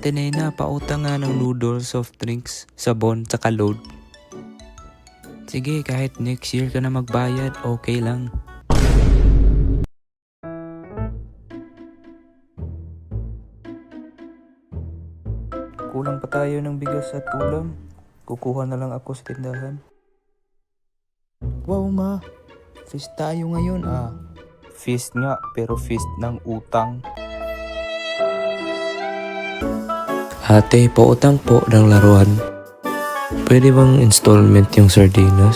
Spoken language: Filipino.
Ate Nena, pautang nga ng noodles, soft drinks, sabon, tsaka load. Sige, kahit next year ka na magbayad, okay lang. Kulang pa tayo ng bigas at ulam. Kukuha na lang ako sa tindahan. Wow ma, feast tayo ngayon ah. Feast nga, pero feast ng utang. Ate, pautang po ng laruan. Pwede bang installment yung sardinas?